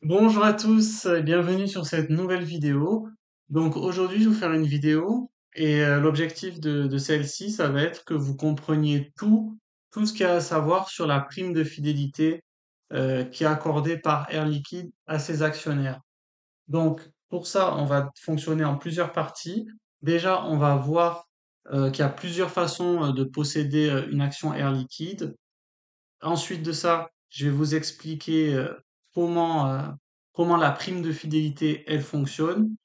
Bonjour à tous et bienvenue sur cette nouvelle vidéo. Donc aujourd'hui, je vais vous faire une vidéo et l'objectif de celle-ci, ça va être que vous compreniez tout ce qu'il y a à savoir sur la prime de fidélité qui est accordée par Air Liquide à ses actionnaires. Donc pour ça, on va fonctionner en plusieurs parties. Déjà, on va voir qu'il y a plusieurs façons de posséder une action Air Liquide. Ensuite de ça, je vais vous expliquer comment la prime de fidélité, elle fonctionne.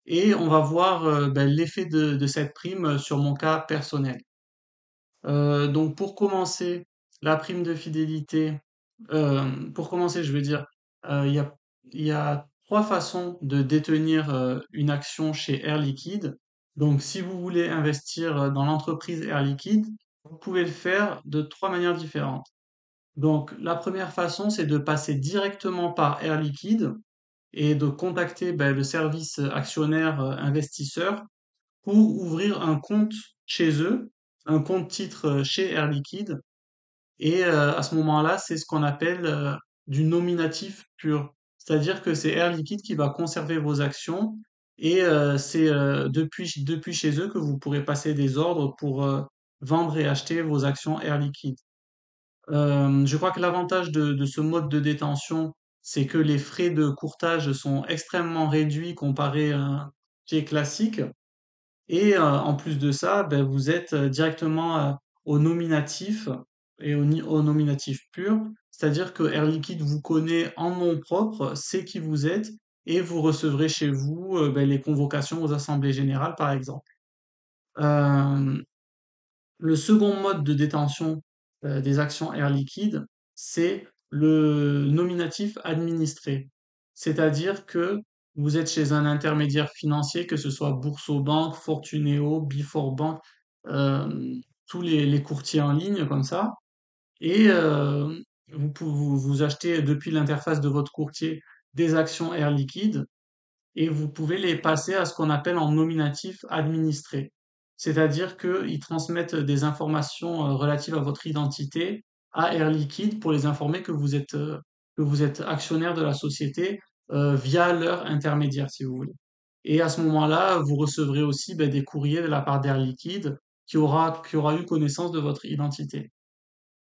Et on va voir ben, l'effet de cette prime sur mon cas personnel. Donc pour commencer, la prime de fidélité, pour commencer, je veux dire, il y il y a trois façons de détenir une action chez Air Liquide. Donc si vous voulez investir dans l'entreprise Air Liquide, vous pouvez le faire de trois manières différentes. Donc, la première façon, c'est de passer directement par Air Liquide et de contacter ben, le service actionnaire investisseur pour ouvrir un compte chez eux, un compte titre chez Air Liquide. Et à ce moment-là, c'est ce qu'on appelle du nominatif pur. C'est-à-dire que c'est Air Liquide qui va conserver vos actions et c'est depuis chez eux que vous pourrez passer des ordres pour vendre et acheter vos actions Air Liquide. Je crois que l'avantage de ce mode de détention, c'est que les frais de courtage sont extrêmement réduits comparé à un pied classique. Et en plus de ça, ben, vous êtes directement au nominatif et au nominatif pur. C'est-à-dire que Air Liquide vous connaît en nom propre, sait qui vous êtes, et vous recevrez chez vous ben, les convocations aux assemblées générales, par exemple. Euh, le second mode de détention des actions Air Liquide, c'est le nominatif administré. C'est-à-dire que vous êtes chez un intermédiaire financier, que ce soit Boursorama, Fortuneo, Before Bank, euh, tous les courtiers en ligne comme ça, et vous achetez depuis l'interface de votre courtier des actions Air Liquide et vous pouvez les passer à ce qu'on appelle en nominatif administré. C'est-à-dire qu'ils transmettent des informations relatives à votre identité à Air Liquide pour les informer que vous êtes actionnaire de la société via leur intermédiaire, si vous voulez. Et à ce moment-là, vous recevrez aussi ben, des courriers de la part d'Air Liquide qui aura eu connaissance de votre identité.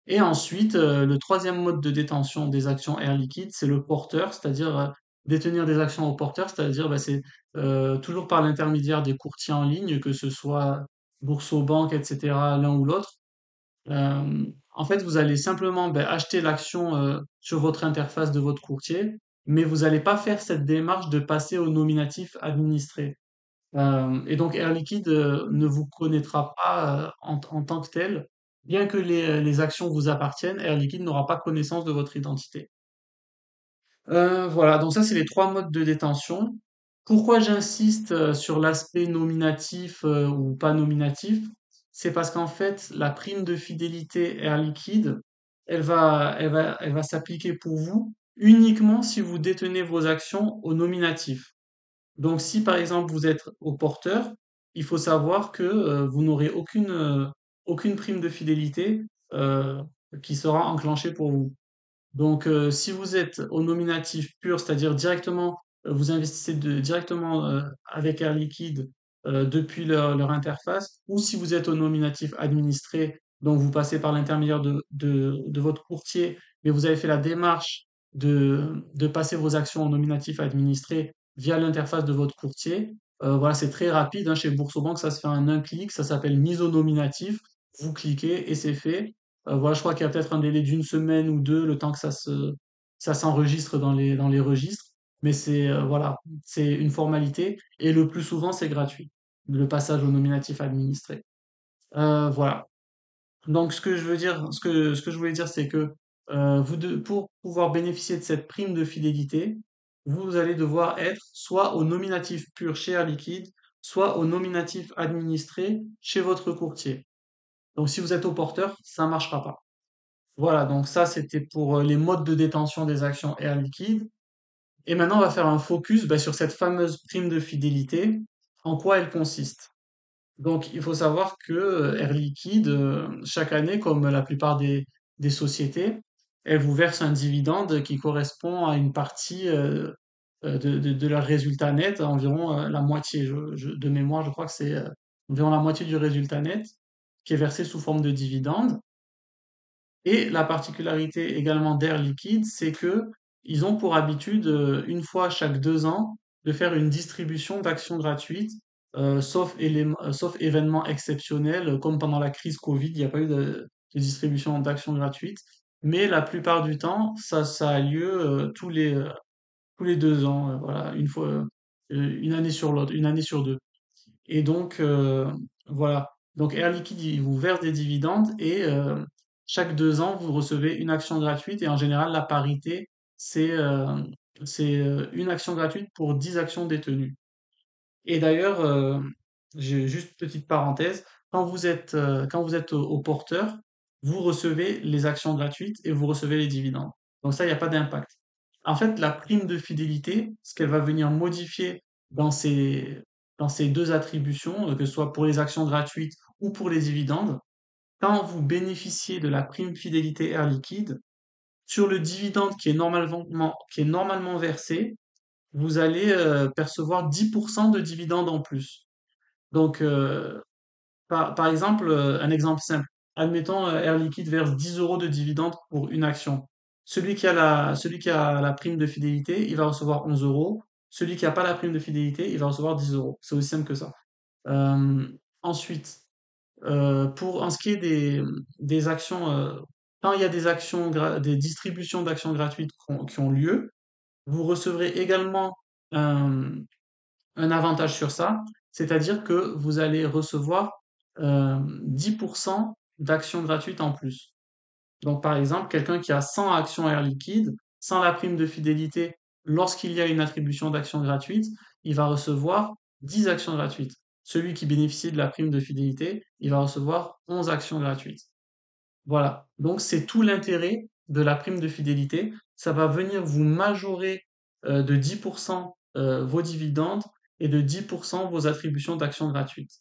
Et ensuite, le troisième mode de détention des actions Air Liquide, c'est le porteur, c'est-à-dire détenir des actions au porteur, c'est-à-dire bah, c'est toujours par l'intermédiaire des courtiers en ligne, que ce soit Boursorama, etc., l'un ou l'autre. En fait, vous allez simplement ben, acheter l'action sur votre interface de votre courtier, mais vous n'allez pas faire cette démarche de passer au nominatif administré. Et donc Air Liquide ne vous connaîtra pas en tant que tel. Bien que les actions vous appartiennent, Air Liquide n'aura pas connaissance de votre identité. Voilà, donc ça c'est les trois modes de détention. Pourquoi j'insiste sur l'aspect nominatif ou pas nominatif? C'est parce qu'en fait, la prime de fidélité Air Liquide, elle va s'appliquer pour vous uniquement si vous détenez vos actions au nominatif. Donc, si par exemple vous êtes au porteur, il faut savoir que vous n'aurez aucune prime de fidélité euh, qui sera enclenchée pour vous. Donc, si vous êtes au nominatif pur, c'est-à-dire directement, vous investissez directement avec Air Liquide depuis leur interface, ou si vous êtes au nominatif administré, donc vous passez par l'intermédiaire de votre courtier, mais vous avez fait la démarche de passer vos actions au nominatif administré via l'interface de votre courtier. Voilà, c'est très rapide, hein, chez Boursorama, ça se fait en un clic, ça s'appelle mise au nominatif. Vous cliquez et c'est fait. Voilà, je crois qu'il y a peut-être un délai d'une semaine ou deux, le temps que ça s'enregistre dans les registres. Mais c'est voilà, c'est une formalité et le plus souvent c'est gratuit, le passage au nominatif administré. Voilà. Donc ce que je veux dire, ce que je voulais dire, c'est que pour pouvoir bénéficier de cette prime de fidélité, vous allez devoir être soit au nominatif pur chez Air Liquide, soit au nominatif administré chez votre courtier. Donc si vous êtes au porteur, ça ne marchera pas. Voilà, donc ça c'était pour les modes de détention des actions Air Liquide. Et maintenant on va faire un focus bah, sur cette fameuse prime de fidélité, en quoi elle consiste. Donc il faut savoir que Air Liquide, chaque année, comme la plupart des sociétés, elles vous versent un dividende qui correspond à une partie de leur résultat net, environ la moitié. De mémoire, je crois que c'est environ la moitié du résultat net qui est versé sous forme de dividende. Et la particularité également d'Air Liquide, c'est que ils ont pour habitude, une fois chaque 2 ans, de faire une distribution d'actions gratuites, sauf événements exceptionnels, comme pendant la crise Covid, il n'y a pas eu de distribution d'actions gratuites. Mais la plupart du temps, ça a lieu tous les 2 ans, voilà, une année sur l'autre, une année sur deux. Et donc, voilà. Donc, Air Liquide, il vous verse des dividendes et chaque 2 ans, vous recevez une action gratuite. Et en général, la parité, c'est une action gratuite pour 10 actions détenues. Et d'ailleurs, j'ai juste une petite parenthèse, quand vous êtes au porteur, vous recevez les actions gratuites et vous recevez les dividendes. Donc ça, il n'y a pas d'impact. En fait, la prime de fidélité, ce qu'elle va venir modifier dans dans ces deux attributions, que ce soit pour les actions gratuites ou pour les dividendes, quand vous bénéficiez de la prime fidélité Air Liquide, sur le dividende qui est normalement versé, vous allez percevoir 10% de dividendes en plus. Donc, par exemple, un exemple simple. Admettons, Air Liquide verse 10 euros de dividendes pour une action. Celui qui a la prime de fidélité, il va recevoir 11 euros. Celui qui n'a pas la prime de fidélité, il va recevoir 10 euros. C'est aussi simple que ça. Euh, Ensuite, en ce qui est des actions, quand il y a des distributions d'actions gratuites qui ont lieu, vous recevrez également un, un avantage sur ça, c'est-à-dire que vous allez recevoir 10% d'actions gratuites en plus. Donc, par exemple, quelqu'un qui a 100 actions Air Liquide, sans la prime de fidélité, lorsqu'il y a une attribution d'actions gratuites, il va recevoir 10 actions gratuites. Celui qui bénéficie de la prime de fidélité, il va recevoir 11 actions gratuites. Voilà. Donc, c'est tout l'intérêt de la prime de fidélité. Ça va venir vous majorer de 10% vos dividendes et de 10% vos attributions d'actions gratuites.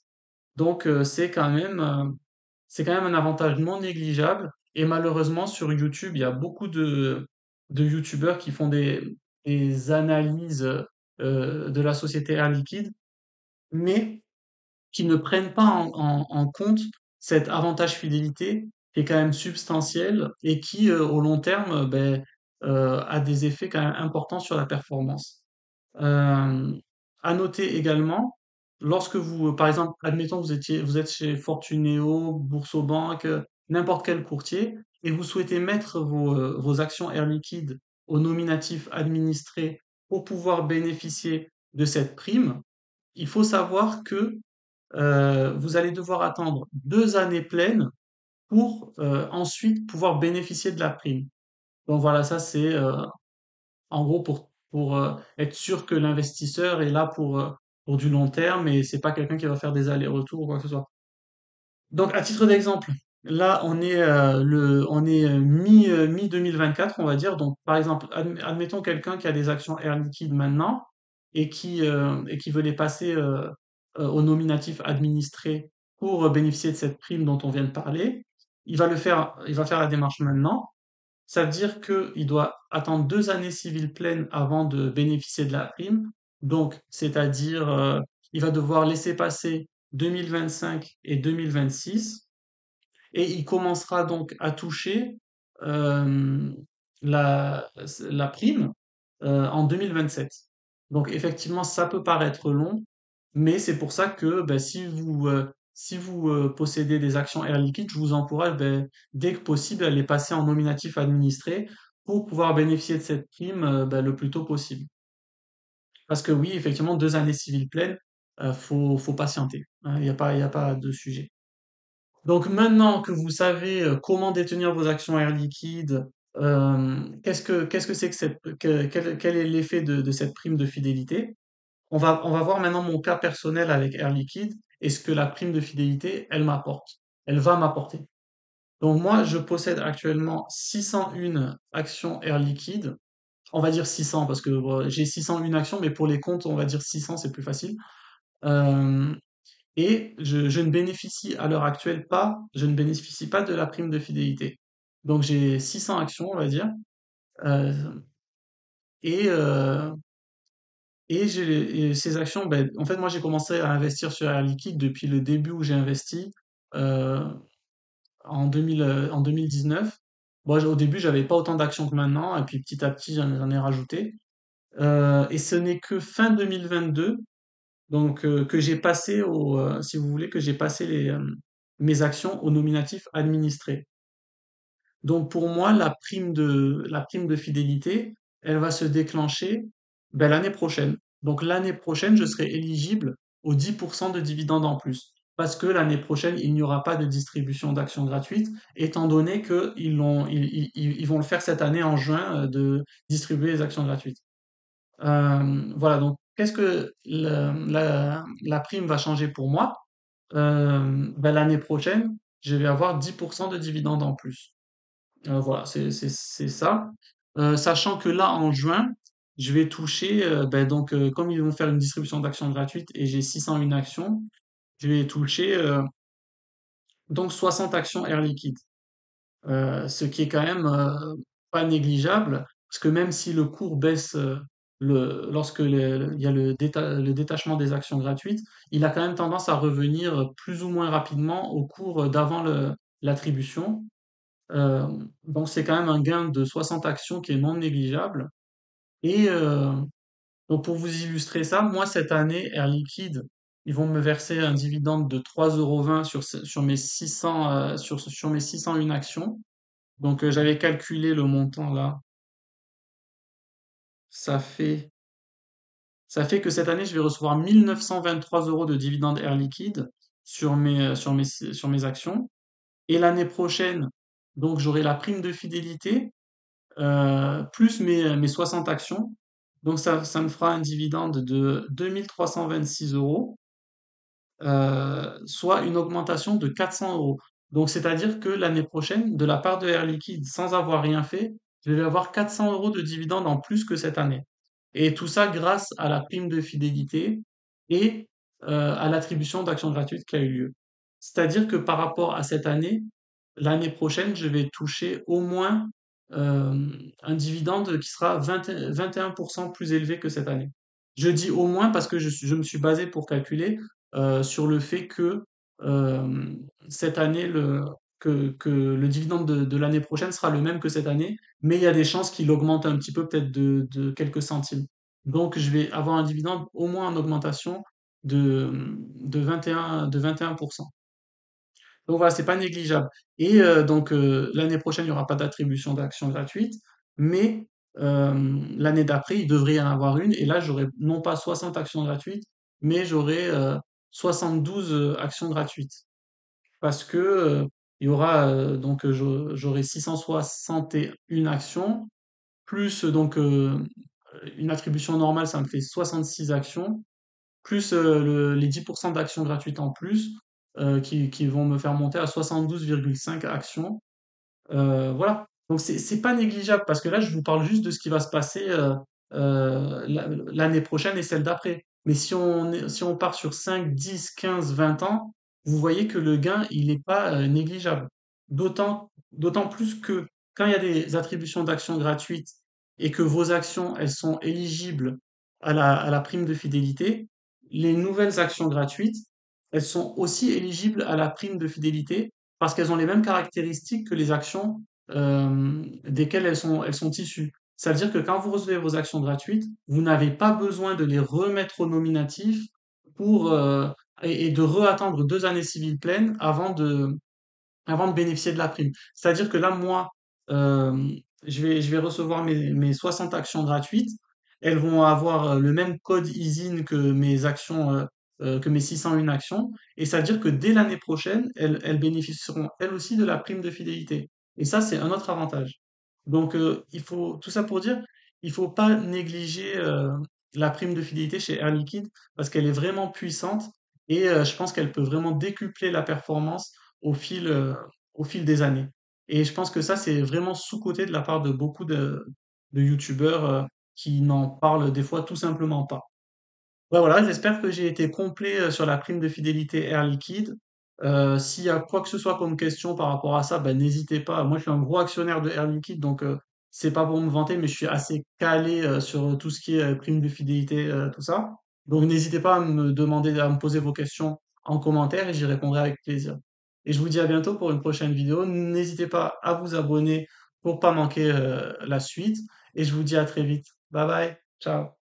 Donc, c'est quand même un avantage non négligeable. Et malheureusement, sur YouTube, il y a beaucoup de YouTubeurs qui font des analyses de la société Air Liquide, mais qui ne prennent pas en compte cet avantage fidélité qui est quand même substantiel et qui, au long terme, a des effets quand même importants sur la performance. Euh, à noter également, lorsque vous, par exemple, admettons que vous êtes chez Fortuneo, Boursorama, n'importe quel courtier, et vous souhaitez mettre vos actions Air Liquide au nominatif administré pour pouvoir bénéficier de cette prime, il faut savoir que vous allez devoir attendre 2 années pleines pour ensuite pouvoir bénéficier de la prime. Donc voilà, ça c'est en gros pour être sûr que l'investisseur est là pour du long terme et c'est pas quelqu'un qui va faire des allers-retours ou quoi que ce soit. Donc à titre d'exemple, là on est mi 2024 on va dire. Donc par exemple, admettons quelqu'un qui a des actions Air Liquide maintenant et qui veut les passer au nominatif administré pour bénéficier de cette prime dont on vient de parler. Il va faire la démarche maintenant. Ça veut dire qu'il doit attendre 2 années civiles pleines avant de bénéficier de la prime. Donc, c'est-à-dire, il va devoir laisser passer 2025 et 2026 et il commencera donc à toucher euh, la, la prime en 2027. Donc effectivement, ça peut paraître long, mais c'est pour ça que ben, si vous possédez des actions Air Liquide, je vous encourage dès que possible à les passer en nominatif administré pour pouvoir bénéficier de cette prime le plus tôt possible. Parce que oui, effectivement, 2 années civiles pleines, faut patienter, hein, il y a pas de sujet. Donc maintenant que vous savez comment détenir vos actions Air Liquide, qu'est-ce que c'est que quel est l'effet de cette prime de fidélité? On va voir maintenant mon cas personnel avec Air Liquide et ce que la prime de fidélité, elle m'apporte. Elle va m'apporter. Donc moi, je possède actuellement 601 actions Air Liquide. On va dire 600 parce que bon, j'ai 601 actions, mais pour les comptes, on va dire 600, c'est plus facile. Euh, et je ne bénéficie à l'heure actuelle pas, je ne bénéficie pas de la prime de fidélité. Donc j'ai 600 actions, on va dire. Euh, et, euh, et ces actions, ben, en fait, moi j'ai commencé à investir sur Air Liquide depuis le début où j'ai investi euh, en 2019. Bon, au début, j'avais pas autant d'actions que maintenant, et puis petit à petit, j'en ai rajouté. Et ce n'est que fin 2022, donc que j'ai passé si vous voulez, que j'ai passé mes actions au nominatif administré. Donc pour moi, la prime de fidélité, elle va se déclencher ben, l'année prochaine. Donc l'année prochaine, je serai éligible aux 10% de dividendes en plus. Parce que l'année prochaine, il n'y aura pas de distribution d'actions gratuites, étant donné qu'ils vont le faire cette année en juin, de distribuer les actions gratuites. Voilà, donc qu'est-ce que la prime va changer pour moi? Ben, l'année prochaine, je vais avoir 10% de dividendes en plus. Voilà, c'est ça. Sachant que là, en juin, je vais toucher, ben donc, comme ils vont faire une distribution d'actions gratuites et j'ai 601 actions, je vais toucher donc 60 actions Air Liquide. Ce qui est quand même pas négligeable, parce que même si le cours baisse lorsque il y a le détachement des actions gratuites, il a quand même tendance à revenir plus ou moins rapidement au cours d'avant l'attribution. Euh, donc c'est quand même un gain de 60 actions qui est non négligeable. Et donc pour vous illustrer ça, moi cette année, Air Liquide, ils vont me verser un dividende de 3,20 € sur mes 600, sur mes 601 actions. Donc j'avais calculé le montant là. Ça fait, ça fait que cette année, je vais recevoir 1 923 € de dividende Air Liquide sur mes actions. Et l'année prochaine, donc j'aurai la prime de fidélité plus mes 60 actions. Donc ça me fera un dividende de 2 326 €, soit une augmentation de 400 €. Donc c'est-à-dire que l'année prochaine, de la part de Air Liquide, sans avoir rien fait, je vais avoir 400 € de dividendes en plus que cette année. Et tout ça grâce à la prime de fidélité et à l'attribution d'actions gratuites qui a eu lieu. C'est-à-dire que par rapport à cette année, l'année prochaine, je vais toucher au moins un dividende qui sera 21% plus élevé que cette année. Je dis au moins parce que je me suis basé pour calculer sur le fait que euh, cette année, que le dividende de l'année prochaine sera le même que cette année, mais il y a des chances qu'il augmente un petit peu, peut-être de quelques centimes. Donc, je vais avoir un dividende au moins en augmentation de 21%. Donc voilà, c'est pas négligeable. Et donc l'année prochaine, il n'y aura pas d'attribution d'actions gratuites, mais l'année d'après, il devrait y en avoir une. Et là, j'aurai non pas 60 actions gratuites, mais j'aurai 72 actions gratuites. Parce que il y aura donc j'aurai 661 actions, plus donc une attribution normale, ça me fait 66 actions, plus les 10% d'actions gratuites en plus, qui vont me faire monter à 72,5 actions. Voilà. Donc c'est pas négligeable parce que là, je vous parle juste de ce qui va se passer l'année prochaine et celle d'après. Mais si on part sur 5, 10, 15, 20 ans, vous voyez que le gain, il n'est pas négligeable. D'autant plus que quand il y a des attributions d'actions gratuites et que vos actions, elles sont éligibles à la prime de fidélité, les nouvelles actions gratuites, elles sont aussi éligibles à la prime de fidélité parce qu'elles ont les mêmes caractéristiques que les actions desquelles elles sont issues. Ça veut dire que quand vous recevez vos actions gratuites, vous n'avez pas besoin de les remettre au nominatif pour, et de reattendre 2 années civiles pleines avant de bénéficier de la prime. C'est-à-dire que là, moi, euh, je vais recevoir mes 60 actions gratuites. Elles vont avoir le même code ISIN que mes actions, que mes 601 actions. Et ça veut dire que dès l'année prochaine, elles bénéficieront elles aussi de la prime de fidélité. Et ça, c'est un autre avantage. Donc, tout ça pour dire, il faut pas négliger la prime de fidélité chez Air Liquide parce qu'elle est vraiment puissante et je pense qu'elle peut vraiment décupler la performance au fil, euh, au fil des années. Et je pense que ça, c'est vraiment sous-coté de la part de beaucoup de youtubeurs qui n'en parlent des fois tout simplement pas. Ouais, voilà, j'espère que j'ai été complet sur la prime de fidélité Air Liquide. S'il y a quoi que ce soit comme question par rapport à ça, bah, n'hésitez pas. Moi, je suis un gros actionnaire de Air Liquide, donc c'est pas pour me vanter, mais je suis assez calé sur tout ce qui est prime de fidélité, tout ça. Donc n'hésitez pas à me demander, à me poser vos questions en commentaire et j'y répondrai avec plaisir. Et je vous dis à bientôt pour une prochaine vidéo. N'hésitez pas à vous abonner pour pas manquer la suite. Et je vous dis à très vite. Bye bye. Ciao.